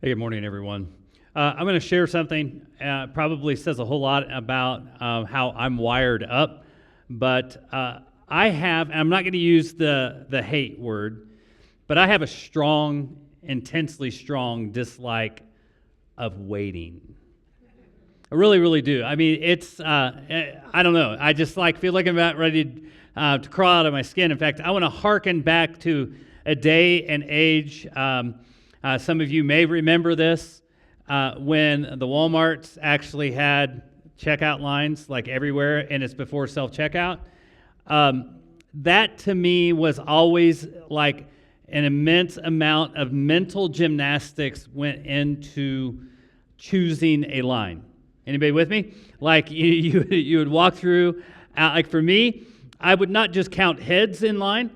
Hey, good morning, everyone. I'm going to share something, probably says a whole lot about how I'm wired up, but I'm not going to use the hate word, but I have a strong, intensely strong dislike of waiting. I really, really do. I mean, I don't know. I just feel like I'm about ready to crawl out of my skin. In fact, I want to hearken back to a day and age. Some of you may remember this when the Walmarts actually had checkout lines everywhere, and it's before self-checkout. That to me was always like an immense amount of mental gymnastics went into choosing a line. Anybody with me? You would walk through. For me, I would not just count heads in line.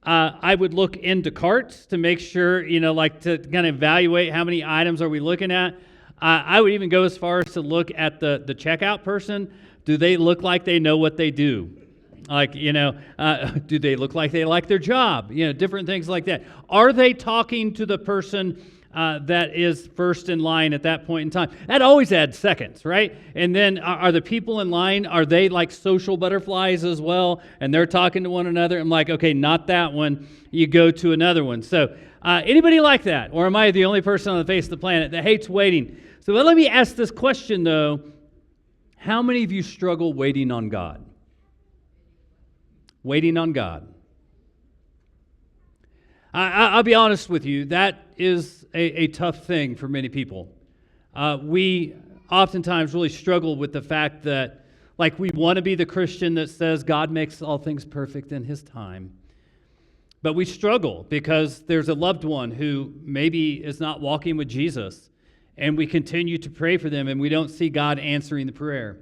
I would look into carts to make sure, to kind of evaluate how many items are we looking at. I would even go as far as to look at the checkout person. Do they look like they know what they do? Do they look like they like their job? Different things like that. Are they talking to the person that is first in line at that point in time? That always adds seconds, right? And then are the people in line, are they like social butterflies as well? And they're talking to one another? I'm like, okay, not that one. You go to another one. So anybody like that? Or am I the only person on the face of the planet that hates waiting? So let me ask this question, though. How many of you struggle waiting on God? Waiting on God. I'll be honest with you, that is a tough thing for many people. We oftentimes really struggle with the fact that, we want to be the Christian that says God makes all things perfect in His time. But we struggle because there's a loved one who maybe is not walking with Jesus, and we continue to pray for them, and we don't see God answering the prayer.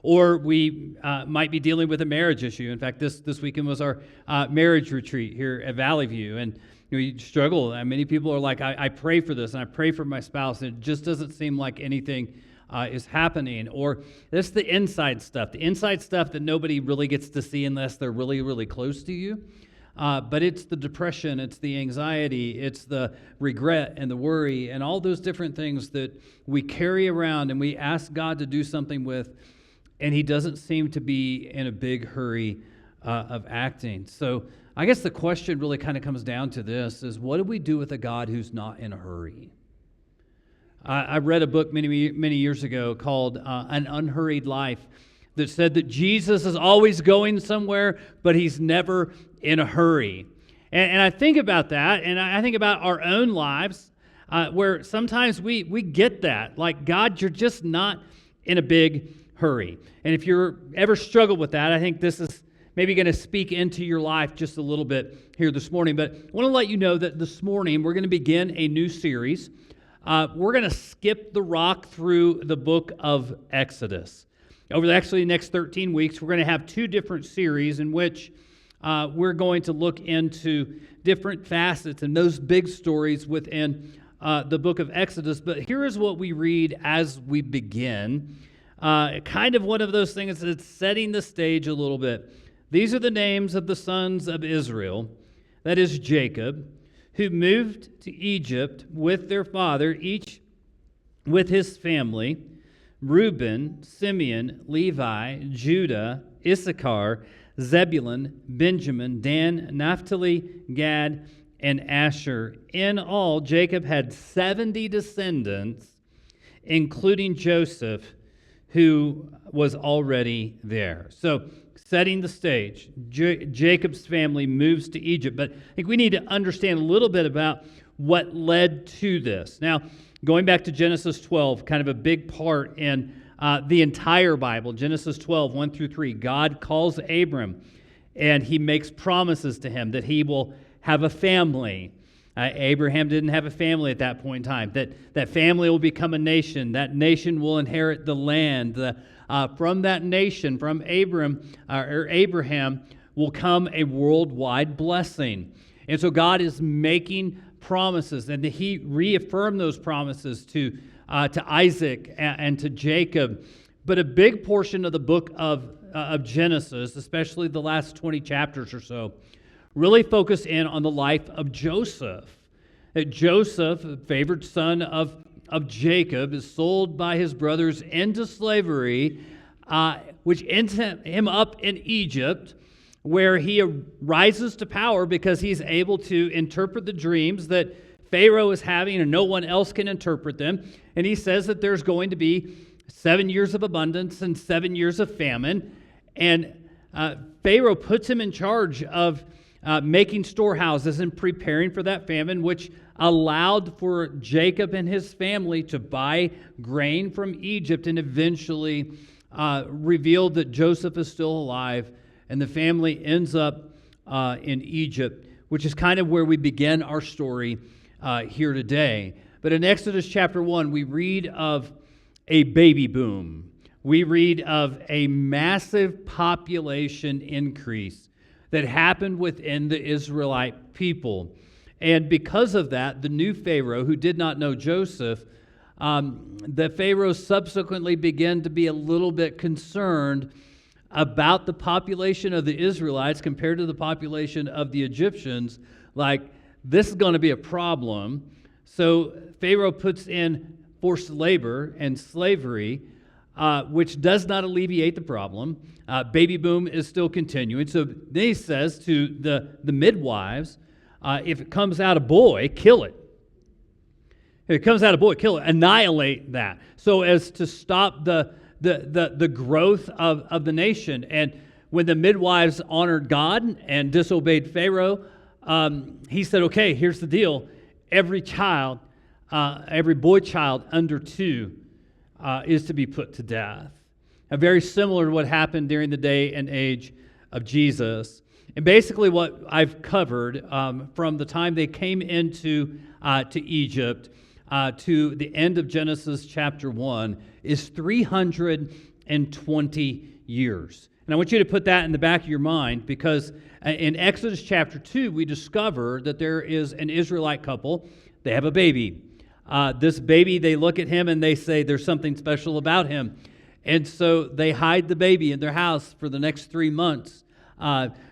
Or we might be dealing with a marriage issue. In fact, this weekend was our marriage retreat here at Valley View, and you struggle. Many people are like, I pray for this, and I pray for my spouse, and it just doesn't seem like anything is happening. Or that's the inside stuff that nobody really gets to see unless they're really, really close to you. But it's the depression, it's the anxiety, it's the regret and the worry, and all those different things that we carry around and we ask God to do something with, and He doesn't seem to be in a big hurry of acting. So I guess the question really kind of comes down to this, is what do we do with a God who's not in a hurry? I read a book many years ago called An Unhurried Life that said that Jesus is always going somewhere, but He's never in a hurry. And I think about that, and I think about our own lives where sometimes we get that. Like, God, you're just not in a big hurry. And if you're ever struggled with that, I think this is maybe going to speak into your life just a little bit here this morning. But I want to let you know that this morning we're going to begin a new series. We're going to skip the rock through the book of Exodus. Over the next 13 weeks, we're going to have two different series in which we're going to look into different facets and those big stories within the book of Exodus. But here is what we read as we begin. Kind of one of those things that's setting the stage a little bit. These are the names of the sons of Israel, that is Jacob, who moved to Egypt with their father, each with his family: Reuben, Simeon, Levi, Judah, Issachar, Zebulun, Benjamin, Dan, Naphtali, Gad, and Asher. In all, Jacob had 70 descendants, including Joseph, who was already there. So, setting the stage, Jacob's family moves to Egypt. But I think we need to understand a little bit about what led to this. Now, going back to Genesis 12, kind of a big part in the entire Bible, Genesis 12, 1 through 3, God calls Abram, and He makes promises to him that he will have a family. Abraham didn't have a family at that point in time. That family will become a nation. That nation will inherit the land. From that nation, from Abraham, will come a worldwide blessing. And so God is making promises, and He reaffirmed those promises to Isaac and to Jacob. But a big portion of the book of Genesis, especially the last 20 chapters or so, really focus in on the life of Joseph. Joseph, a favored son of Jacob, is sold by his brothers into slavery, which ends him up in Egypt, where he rises to power because he's able to interpret the dreams that Pharaoh is having and no one else can interpret them. And he says that there's going to be 7 years of abundance and 7 years of famine. And Pharaoh puts him in charge of making storehouses and preparing for that famine, which allowed for Jacob and his family to buy grain from Egypt, and eventually revealed that Joseph is still alive, and the family ends up in Egypt, which is kind of where we begin our story here today. But in Exodus chapter 1, we read of a baby boom. We read of a massive population increase that happened within the Israelite people. And because of that, the new Pharaoh, who did not know Joseph, the Pharaoh subsequently began to be a little bit concerned about the population of the Israelites compared to the population of the Egyptians. Like, this is going to be a problem. So Pharaoh puts in forced labor and slavery, which does not alleviate the problem. Baby boom is still continuing. So then he says to the midwives, if it comes out a boy, kill it. If it comes out a boy, kill it. Annihilate that, so as to stop the growth of the nation. And when the midwives honored God and disobeyed Pharaoh, he said, okay, here's the deal. Every child, every boy child under 2 is to be put to death. Very similar to what happened during the day and age of Jesus. And basically what I've covered from the time they came into to Egypt to the end of Genesis chapter 1 is 320 years. And I want you to put that in the back of your mind, because in Exodus chapter 2, we discover that there is an Israelite couple. They have a baby. This baby, they look at him and they say there's something special about him. And so they hide the baby in their house for the next 3 months,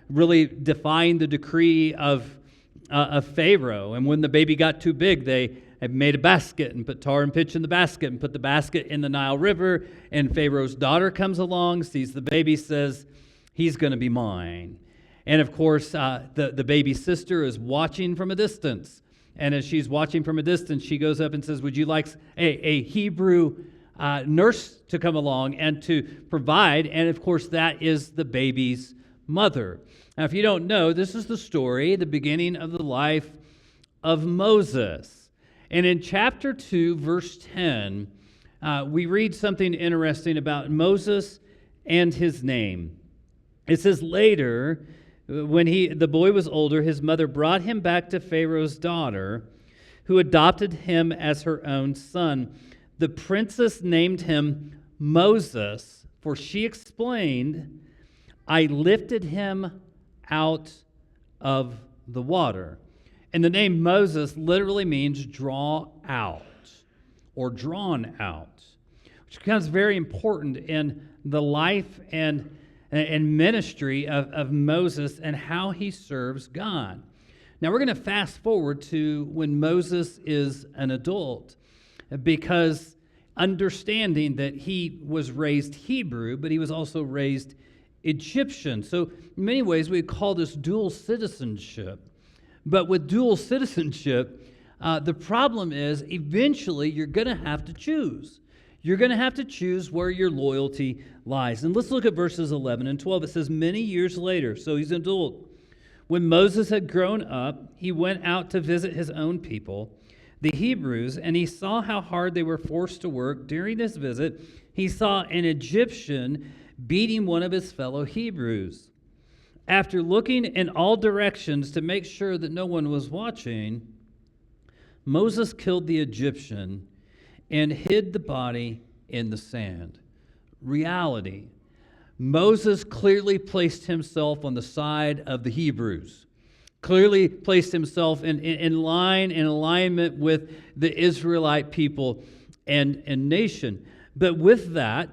really defying the decree of Pharaoh. And when the baby got too big, they had made a basket and put tar and pitch in the basket and put the basket in the Nile River. And Pharaoh's daughter comes along, sees the baby, says, he's going to be mine. And of course, the baby's sister is watching from a distance. And as she's watching from a distance, she goes up and says, would you like a Hebrew nurse to come along and to provide? And of course, that is the baby's mother. Now, if you don't know, this is the story, the beginning of the life of Moses. And in chapter 2, verse 10, we read something interesting about Moses and his name. It says, later, when the boy was older, his mother brought him back to Pharaoh's daughter, who adopted him as her own son. The princess named him Moses, for she explained, I lifted him out of the water. And the name Moses literally means draw out or drawn out, which becomes very important in the life and ministry of Moses and how he serves God. Now we're going to fast forward to when Moses is an adult, because understanding that he was raised Hebrew, but he was also raised Egyptian. So in many ways we call this dual citizenship. But with dual citizenship, the problem is eventually you're going to have to choose. You're going to have to choose where your loyalty lies. And let's look at verses 11 and 12. It says, many years later, so he's an adult, when Moses had grown up, he went out to visit his own people, the Hebrews, and he saw how hard they were forced to work. During this visit, he saw an Egyptian beating one of his fellow Hebrews. After looking in all directions to make sure that no one was watching, Moses killed the Egyptian and hid the body in the sand. Reality. Moses clearly placed himself on the side of the Hebrews, clearly placed himself in line, in alignment with the Israelite people and nation. But with that,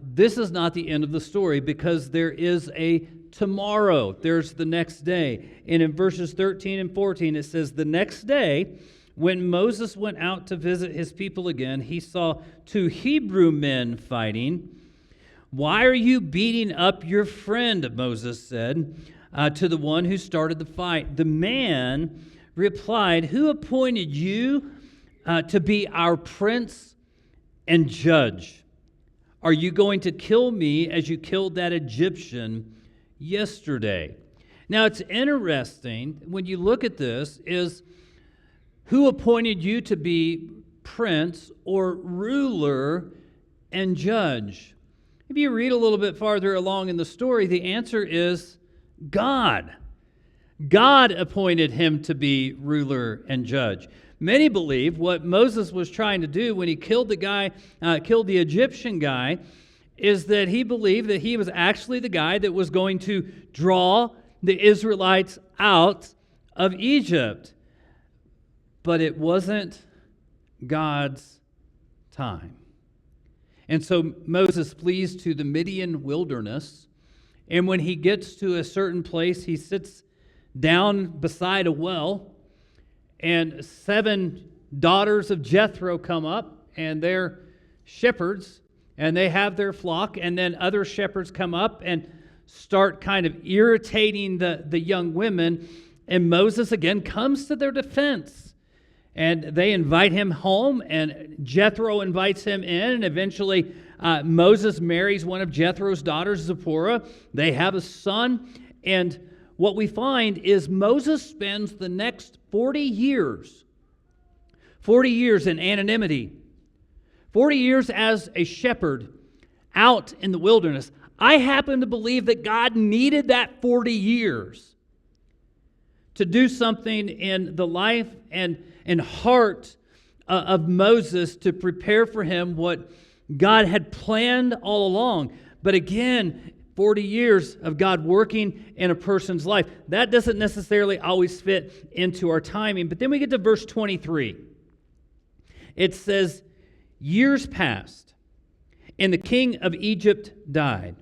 this is not the end of the story, because there is a tomorrow. There's the next day. And in verses 13 and 14, it says, the next day, when Moses went out to visit his people again, he saw two Hebrew men fighting. Why are you beating up your friend? Moses said to the one who started the fight. The man replied, who appointed you to be our prince and judge? Are you going to kill me as you killed that Egyptian yesterday? Now, it's interesting when you look at this is who appointed you to be prince or ruler and judge? If you read a little bit farther along in the story, the answer is God. God appointed him to be ruler and judge. Many believe what Moses was trying to do when he killed the Egyptian guy, is that he believed that he was actually the guy that was going to draw the Israelites out of Egypt. But it wasn't God's time. And so Moses flees to the Midian wilderness, and when he gets to a certain place, he sits down beside a well, and 7 daughters of Jethro come up, and they're shepherds, and they have their flock, and then other shepherds come up and start kind of irritating the young women, and Moses again comes to their defense. And they invite him home, and Jethro invites him in, and eventually Moses marries one of Jethro's daughters, Zipporah. They have a son, and what we find is Moses spends the next 40 years in anonymity, 40 years as a shepherd out in the wilderness. I happen to believe that God needed that 40 years to do something in the life and heart of Moses to prepare for him what God had planned all along. But again, 40 years of God working in a person's life. That doesn't necessarily always fit into our timing. But then we get to verse 23. It says, years passed, and the king of Egypt died.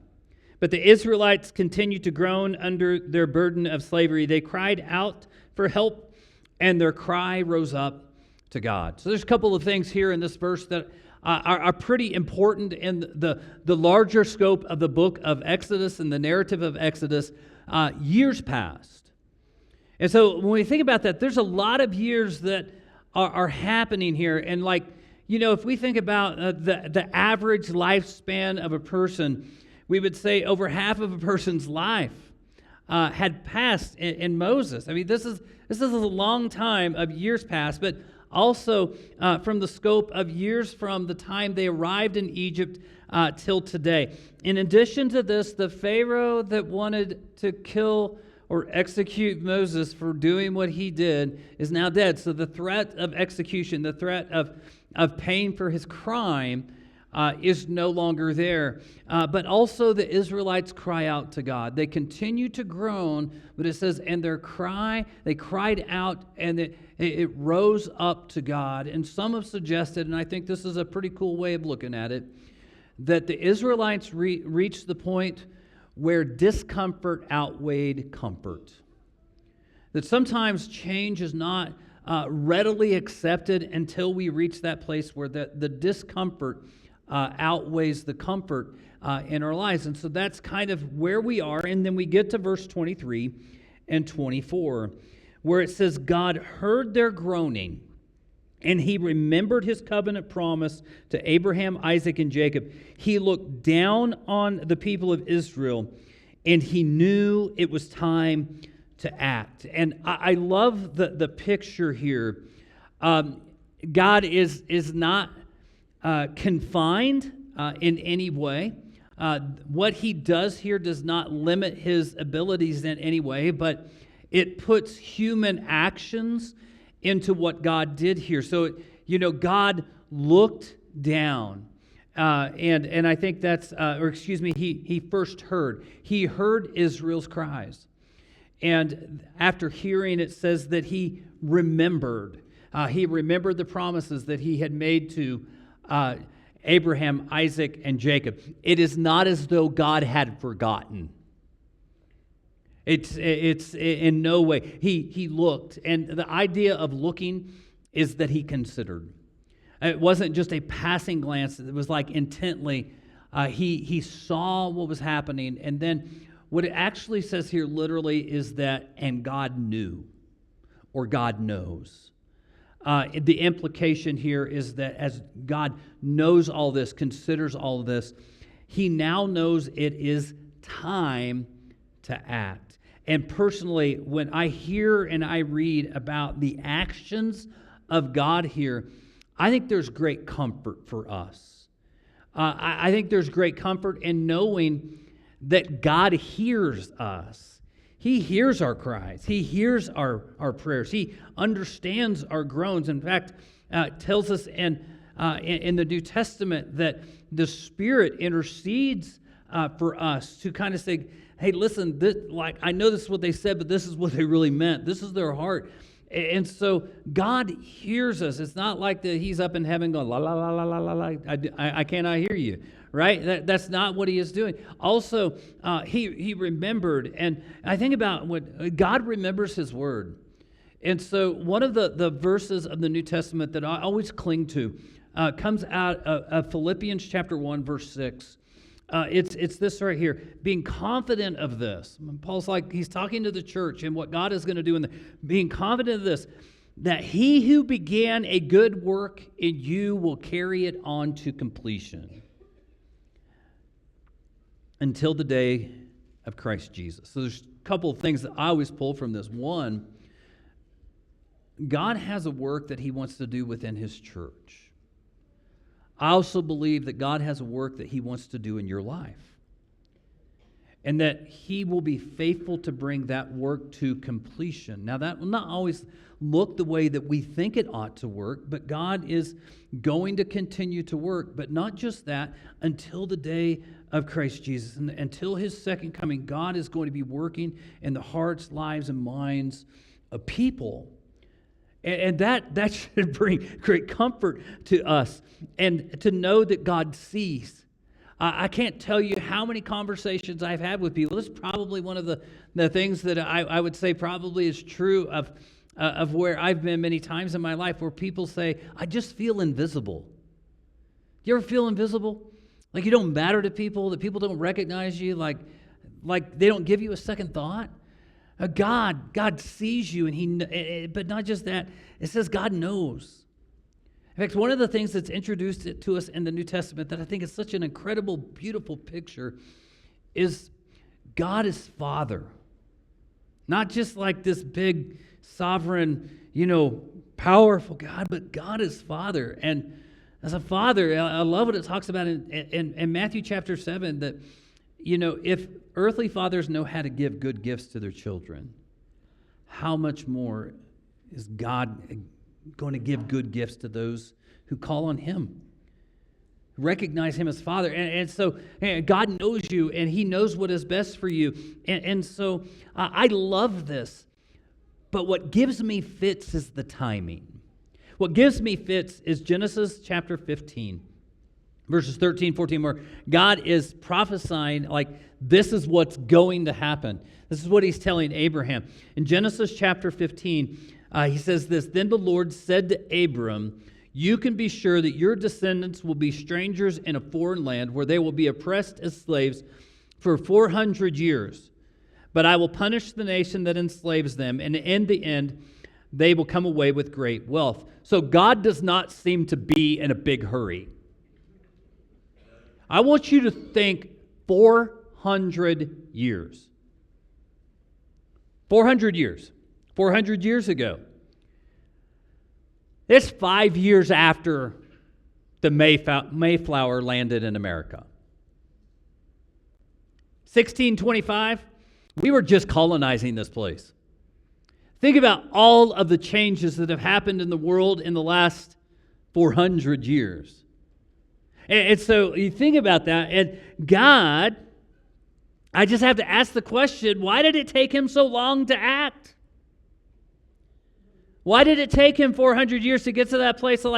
But the Israelites continued to groan under their burden of slavery. They cried out for help, and their cry rose up to God. So there's a couple of things here in this verse that are pretty important in the larger scope of the book of Exodus and the narrative of Exodus. Years passed. And so when we think about that, there's a lot of years that are happening here. And if we think about the average lifespan of a person, we would say over half of a person's life had passed in Moses. I mean, this is a long time of years past, but also from the scope of years from the time they arrived in Egypt till today. In addition to this, the Pharaoh that wanted to kill or execute Moses for doing what he did is now dead. So the threat of execution, the threat of paying for his crime is no longer there. But also the Israelites cry out to God. They continue to groan, but it says, and they cried out, and it rose up to God. And some have suggested, and I think this is a pretty cool way of looking at it, that the Israelites reached the point where discomfort outweighed comfort. That sometimes change is not readily accepted until we reach that place where the discomfort outweighs the comfort in our lives. And so that's kind of where we are. And then we get to verse 23 and 24, where it says, God heard their groaning, and he remembered his covenant promise to Abraham, Isaac, and Jacob. He looked down on the people of Israel, and he knew it was time to act. And I love the picture here. God is not confined in any way. What he does here does not limit his abilities in any way, but it puts human actions into what God did here. So, God looked down. And I think that's, he first heard. He heard Israel's cries. And after hearing, it says that he remembered. He remembered the promises that he had made to Abraham, Isaac, and Jacob. It is not as though God had forgotten. It's in no way. He looked, and the idea of looking is that he considered. It wasn't just a passing glance. It was like intently. He saw what was happening, and then what it actually says here literally is that, and God knew, or God knows. The implication here is that as God knows all this, considers all of this, he now knows it is time to act. And personally, when I hear and I read about the actions of God here, I think there's great comfort for us. I think there's great comfort in knowing that God hears us. He hears our cries. He hears our prayers. He understands our groans. In fact, it tells us in the New Testament that the Spirit intercedes for us to kind of say, hey, listen, I know this is what they said, but this is what they really meant. This is their heart. And so God hears us. It's not like he's up in heaven going, la, la, la, la, la, la, la. I cannot hear you, right? That's not what he is doing. Also, he remembered, and I think about what God remembers his word. And so one of the verses of the New Testament that I always cling to comes out of Philippians chapter 1, verse 6. It's this right here, being confident of this. Paul's he's talking to the church and what God is going to do, being confident of this, that he who began a good work in you will carry it on to completion until the day of Christ Jesus. So there's a couple of things that I always pull from this. One, God has a work that he wants to do within his church. I also believe that God has a work that he wants to do in your life, and that he will be faithful to bring that work to completion. Now, that will not always look the way that we think it ought to work, but God is going to continue to work. But not just that, until the day of Christ Jesus, and until his second coming, God is going to be working in the hearts, lives, and minds of people. And that should bring great comfort to us, and to know that God sees. I can't tell you how many conversations I've had with people. This is probably one of the things that I would say probably is true of where I've been many times in my life, where people say, I just feel invisible. Do you ever feel invisible? Like you don't matter to people, that people don't recognize you, like they don't give you a second thought? God sees you, and but not just that. It says God knows. In fact, one of the things that's introduced to us in the New Testament that I think is such an incredible, beautiful picture is God is Father. Not just like this big, sovereign, powerful God, but God is Father. And as a father, I love what it talks about in Matthew chapter 7, that if earthly fathers know how to give good gifts to their children, how much more is God going to give good gifts to those who call on him, recognize him as Father? And so God knows you, and he knows what is best for you. And so I love this. But what gives me fits is the timing. What gives me fits is Genesis chapter 15. Verses 13, 14, where God is prophesying, like, this is what's going to happen. This is what he's telling Abraham. In Genesis chapter 15, he says this, Then the Lord said to Abram, you can be sure that your descendants will be strangers in a foreign land, where they will be oppressed as slaves for 400 years. But I will punish the nation that enslaves them, and in the end, they will come away with great wealth. So God does not seem to be in a big hurry. I want you to think 400 years. 400 years. 400 years ago. It's 5 years after the Mayflower landed in America. 1625, we were just colonizing this place. Think about all of the changes that have happened in the world in the last 400 years. And so you think about that, and God, I just have to ask the question, why did it take him so long to act? Why did it take him 400 years to get to that place of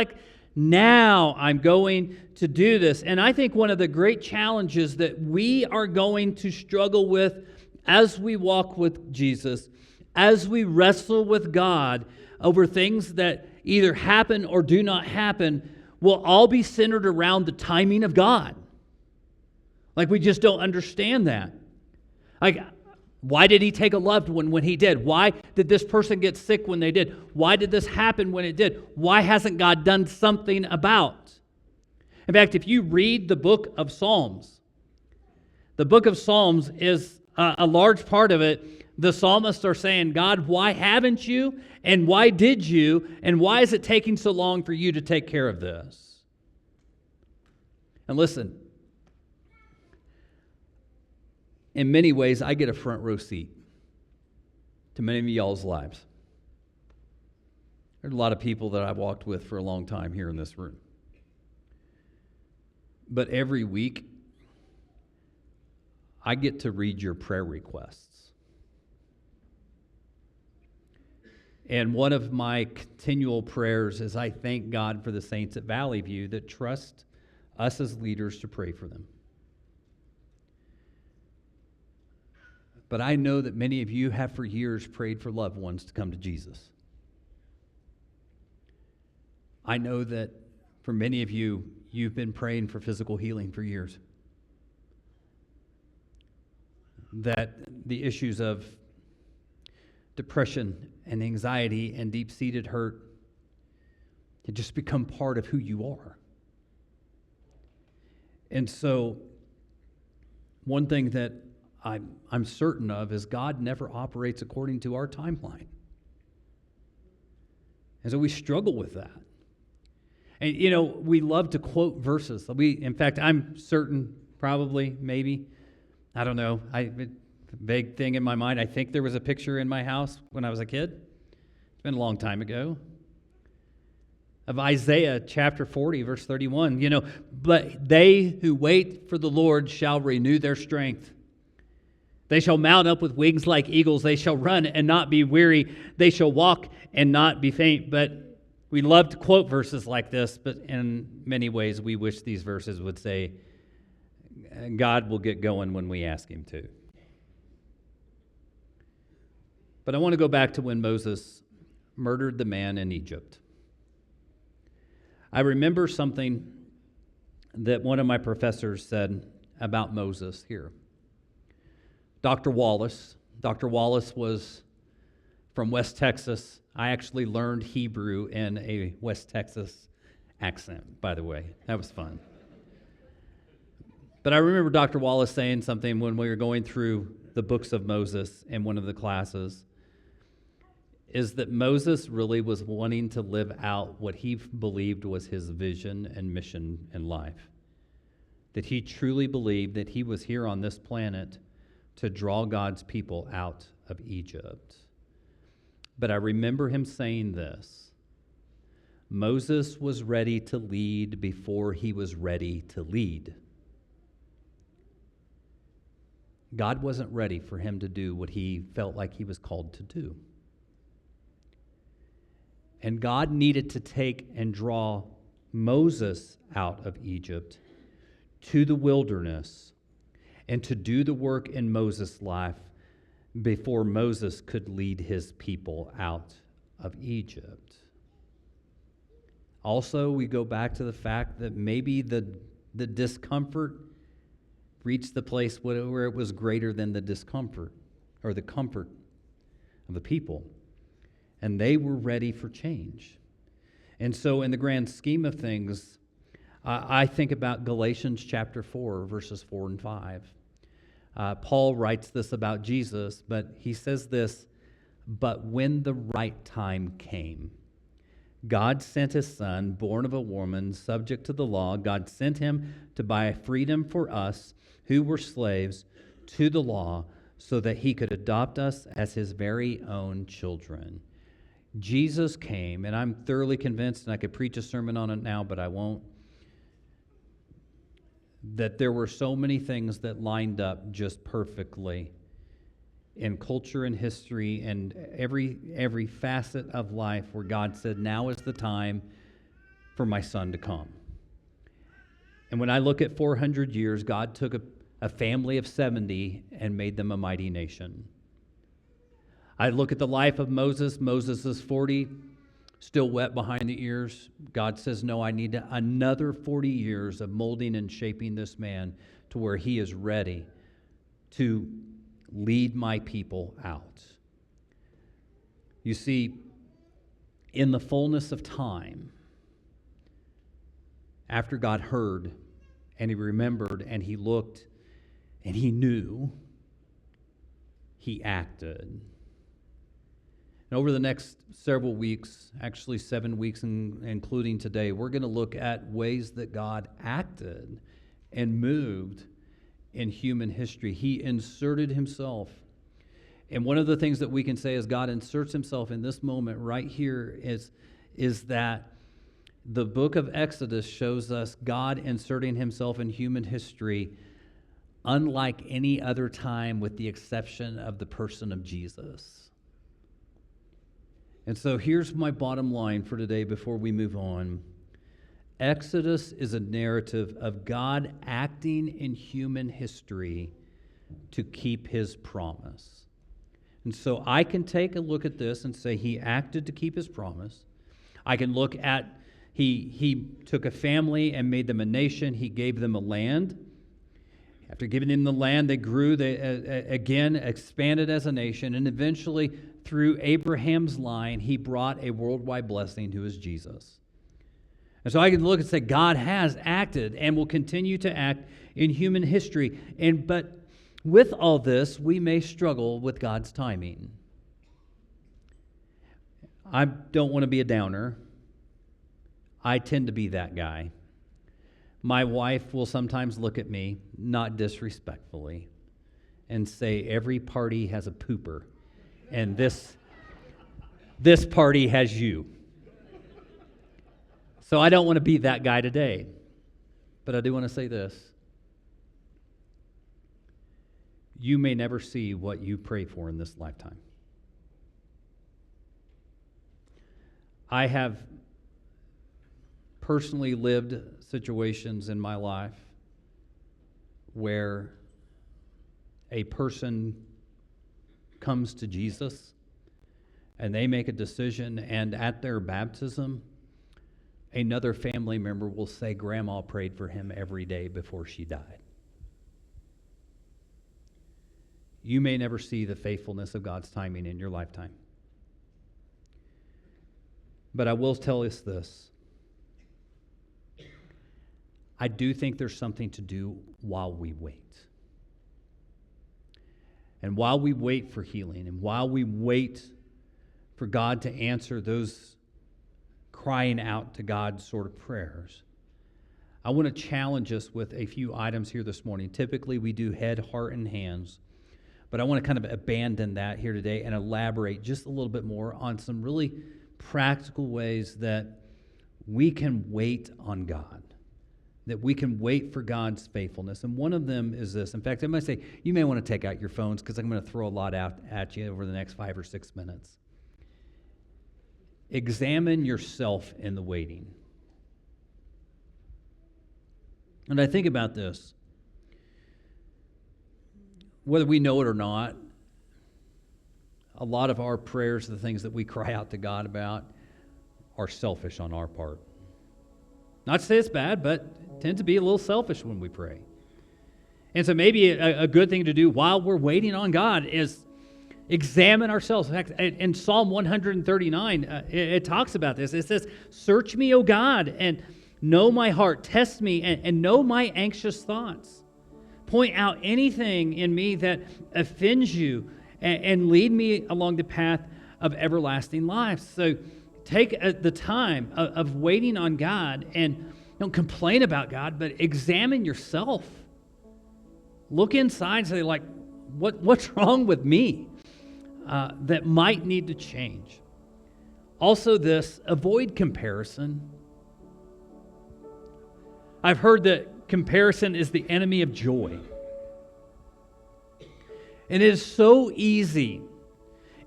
now I'm going to do this? And I think one of the great challenges that we are going to struggle with as we walk with Jesus, as we wrestle with God over things that either happen or do not happen, will all be centered around the timing of God. Like, we just don't understand that. Like, why did he take a loved one when he did? Why did this person get sick when they did? Why did this happen when it did? Why hasn't God done something about? In fact, if you read the book of Psalms, the book of Psalms is a large part of it. The psalmists are saying, God, why haven't you? And why did you? And why is it taking so long for you to take care of this? And listen, in many ways, I get a front row seat to many of y'all's lives. There's a lot of people that I've walked with for a long time here in this room. But every week, I get to read your prayer requests. And one of my continual prayers is I thank God for the saints at Valley View that trust us as leaders to pray for them. But I know that many of you have for years prayed for loved ones to come to Jesus. I know that for many of you, you've been praying for physical healing for years. That the issues of depression and anxiety and deep-seated hurt had just become part of who you are. And so, one thing that I'm certain of is God never operates according to our timeline. And so we struggle with that. And, you know, we love to quote verses. In fact, I'm certain, probably, maybe, I don't know, vague thing in my mind. I think there was a picture in my house when I was a kid. It's been a long time ago. Of Isaiah chapter 40, verse 31. You know, but they who wait for the Lord shall renew their strength. They shall mount up with wings like eagles. They shall run and not be weary. They shall walk and not be faint. But we love to quote verses like this, but in many ways we wish these verses would say, God will get going when we ask him to. But I want to go back to when Moses murdered the man in Egypt. I remember something that one of my professors said about Moses here. Dr. Wallace was from West Texas. I actually learned Hebrew in a West Texas accent, by the way. That was fun. But I remember Dr. Wallace saying something when we were going through the books of Moses in one of the classes, is that Moses really was wanting to live out what he believed was his vision and mission in life. That he truly believed that he was here on this planet to draw God's people out of Egypt. But I remember him saying this: Moses was ready to lead before he was ready to lead. God wasn't ready for him to do what he felt like he was called to do. And God needed to take and draw Moses out of Egypt to the wilderness and to do the work in Moses' life before Moses could lead his people out of Egypt. Also, we go back to the fact that maybe the discomfort reached the place where it was greater than the discomfort or the comfort of the people. And they were ready for change. And so in the grand scheme of things, I think about Galatians chapter 4, verses 4 and 5. Paul writes this about Jesus, but he says this, but when the right time came, God sent his son, born of a woman, subject to the law. God sent him to buy freedom for us who were slaves to the law so that he could adopt us as his very own children. Jesus came, and I'm thoroughly convinced, and I could preach a sermon on it now, but I won't, that there were so many things that lined up just perfectly in culture and history and every facet of life where God said, now is the time for my son to come. And when I look at 400 years, God took a family of 70 and made them a mighty nation. I look at the life of Moses. Moses is 40, still wet behind the ears. God says, no, I need another 40 years of molding and shaping this man to where he is ready to lead my people out. You see, in the fullness of time, after God heard and he remembered and he looked and he knew, he acted. And over the next several weeks, actually 7 weeks including today, we're going to look at ways that God acted and moved in human history. He inserted himself. And one of the things that we can say as God inserts himself in this moment right here is that the book of Exodus shows us God inserting himself in human history unlike any other time, with the exception of the person of Jesus. And so here's my bottom line for today before we move on. Exodus is a narrative of God acting in human history to keep his promise. And so I can take a look at this and say he acted to keep his promise. I can look at he took a family and made them a nation. He gave them a land. After giving them the land, they grew. They again expanded as a nation. And eventually, through Abraham's line, he brought a worldwide blessing who is Jesus. And so I can look and say God has acted and will continue to act in human history. But with all this, we may struggle with God's timing. I don't want to be a downer. I tend to be that guy. My wife will sometimes look at me, not disrespectfully, and say, every party has a pooper, and this party has you. So I don't want to be that guy today. But I do want to say this. You may never see what you pray for in this lifetime. I have personally lived situations in my life where a person comes to Jesus and they make a decision, and at their baptism, another family member will say, Grandma prayed for him every day before she died. You may never see the faithfulness of God's timing in your lifetime. But I will tell us this. I do think there's something to do while we wait. And while we wait for healing, and while we wait for God to answer those crying out to God sort of prayers, I want to challenge us with a few items here this morning. Typically, we do head, heart, and hands. But I want to kind of abandon that here today and elaborate just a little bit more on some really practical ways that we can wait on God, that we can wait for God's faithfulness. And one of them is this. In fact, I might say, you may want to take out your phones because I'm going to throw a lot out at you over the next 5 or 6 minutes. Examine yourself in the waiting. And I think about this. Whether we know it or not, a lot of our prayers, the things that we cry out to God about, are selfish on our part. Not to say it's bad, but tend to be a little selfish when we pray. And so maybe a good thing to do while we're waiting on God is examine ourselves. In fact, in Psalm 139, it talks about this. It says, search me, O God, and know my heart. Test me and know my anxious thoughts. Point out anything in me that offends you and lead me along the path of everlasting life. So take the time of waiting on God, and don't complain about God, but examine yourself. Look inside and say, like, what's wrong with me that might need to change? Also this, avoid comparison. I've heard that comparison is the enemy of joy. And it is so easy.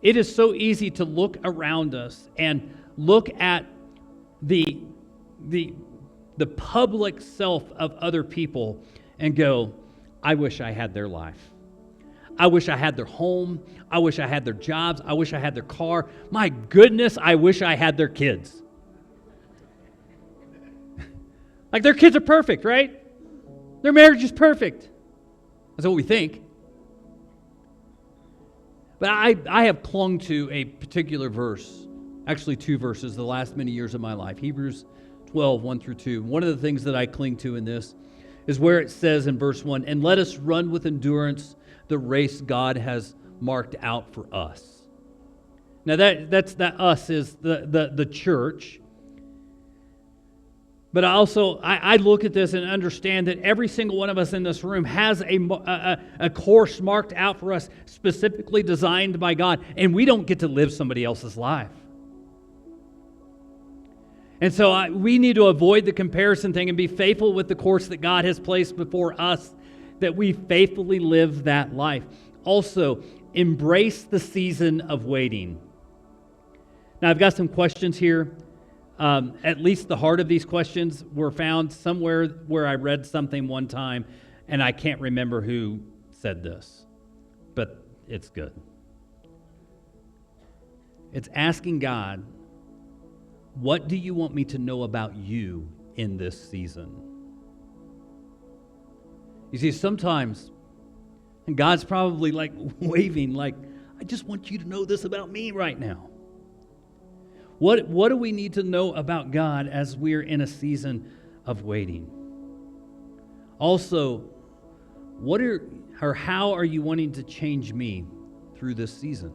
It is so easy to look around us and look at the public self of other people and go, I wish I had their life. I wish I had their home. I wish I had their jobs. I wish I had their car. My goodness, I wish I had their kids. Like their kids are perfect, right? Their marriage is perfect. That's what we think. But I have clung to a particular verse, actually two verses, the last many years of my life. Hebrews 12, 1 through 2. One of the things that I cling to in this is where it says in verse 1, and let us run with endurance the race God has marked out for us. Now that us is the church. But I look at this and understand that every single one of us in this room has a course marked out for us, specifically designed by God, and we don't get to live somebody else's life. And so we need to avoid the comparison thing and be faithful with the course that God has placed before us, that we faithfully live that life. Also, embrace the season of waiting. Now, I've got some questions here. At least the heart of these questions were found somewhere where I read something one time, and I can't remember who said this, but it's good. It's asking God, what do you want me to know about you in this season? You see, sometimes God's probably like waving, like, I just want you to know this about me right now. What do we need to know about God as we're in a season of waiting? Also, how are you wanting to change me through this season?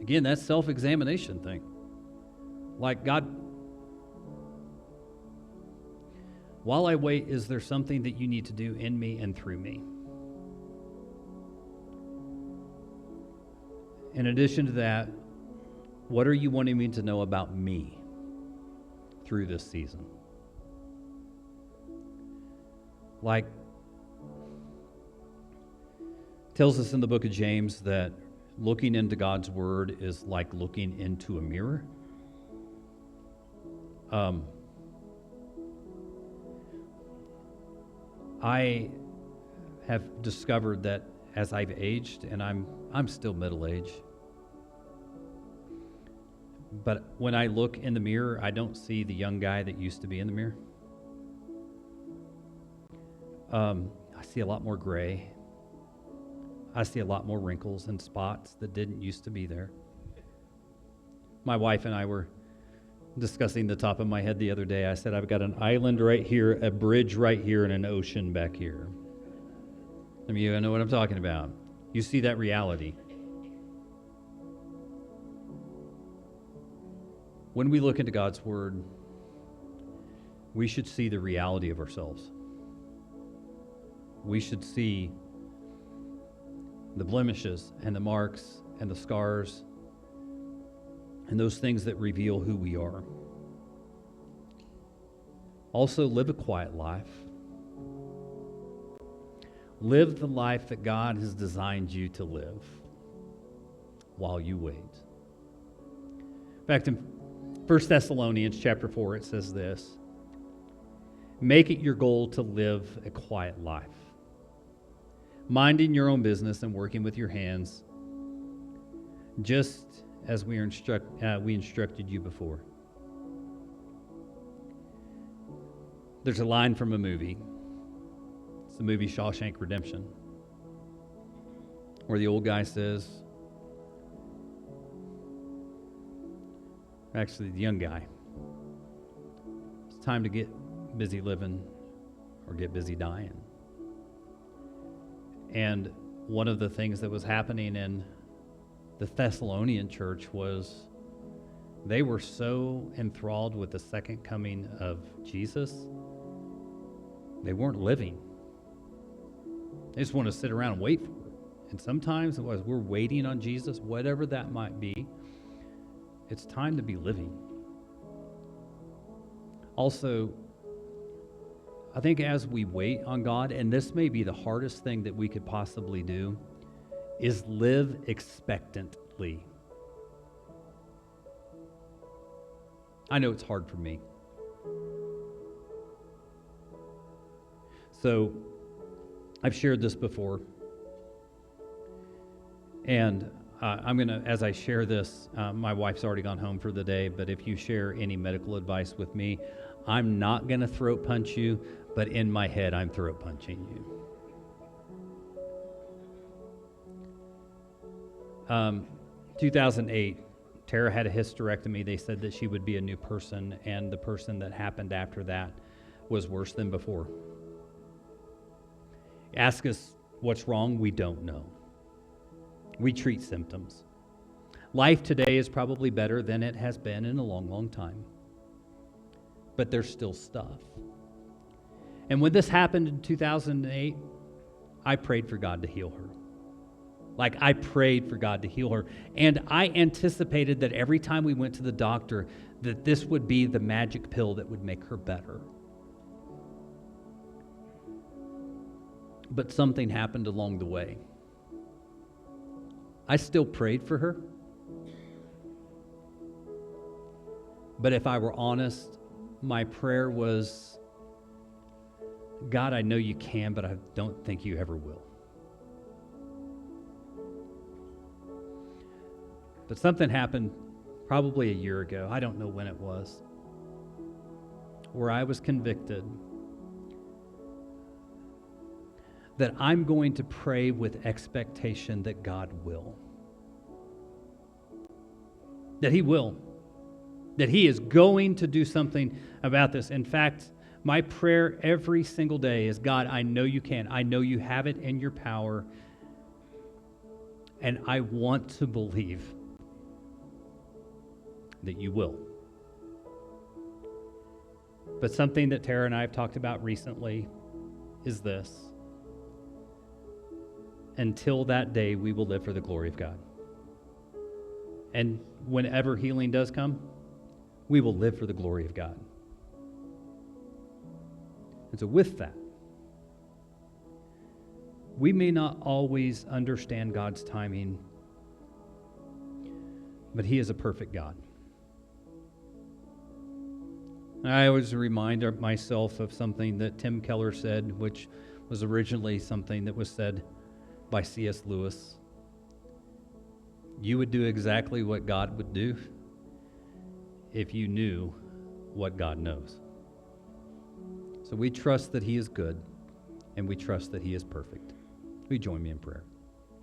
Again, that's self-examination thing. Like, God, while I wait, is there something that you need to do in me and through me? In addition to that, what are you wanting me to know about me through this season? Like, it tells us in the book of James that looking into God's word is like looking into a mirror. I have discovered that as I've aged, and I'm still middle-aged, but when I look in the mirror, I don't see the young guy that used to be in the mirror. I see a lot more gray. I see a lot more wrinkles and spots that didn't used to be there. My wife and I were discussing the top of my head the other day. I said, I've got an island right here, a bridge right here, and an ocean back here. Some of you know what I'm talking about. You see that reality. When we look into God's word, we should see the reality of ourselves. We should see the blemishes and the marks and the scars and those things that reveal who we are. Also, live a quiet life. Live the life that God has designed you to live while you wait. In fact, in 1 Thessalonians chapter 4, it says this: make it your goal to live a quiet life, minding your own business and working with your hands, just as we instructed you before. There's a line from a movie. It's the movie Shawshank Redemption, where the old guy says, actually the young guy, it's time to get busy living or get busy dying. And one of the things that was happening in the Thessalonian church was they were so enthralled with the second coming of Jesus, they weren't living. They just want to sit around and wait for it. And sometimes as we're waiting on Jesus, whatever that might be, it's time to be living. Also, I think as we wait on God, and this may be the hardest thing that we could possibly do, is live expectantly. I know it's hard for me. So I've shared this before. And I'm going to, as I share this, my wife's already gone home for the day, but if you share any medical advice with me, I'm not going to throat punch you, but in my head, I'm throat punching you. 2008, Tara had a hysterectomy. They said that she would be a new person, and the person that happened after that was worse than before. Ask us what's wrong, we don't know. We treat symptoms. Life today is probably better than it has been in a long, long time. But there's still stuff. And when this happened in 2008, I prayed for God to heal her. Like, I prayed for God to heal her. And I anticipated that every time we went to the doctor, that this would be the magic pill that would make her better. But something happened along the way. I still prayed for her. But if I were honest, my prayer was, God, I know you can, but I don't think you ever will. But something happened probably a year ago, I don't know when it was, where I was convicted that I'm going to pray with expectation that God will. That He will. That He is going to do something about this. In fact, my prayer every single day is, God, I know you can. I know you have it in your power. And I want to believe that you will. But something that Tara and I have talked about recently is this. Until that day, we will live for the glory of God. And whenever healing does come, we will live for the glory of God. And so with that, we may not always understand God's timing, but He is a perfect God. I always remind myself of something that Tim Keller said, which was originally something that was said by C.S. Lewis. You would do exactly what God would do if you knew what God knows. So we trust that He is good, and we trust that He is perfect. Will you join me in prayer?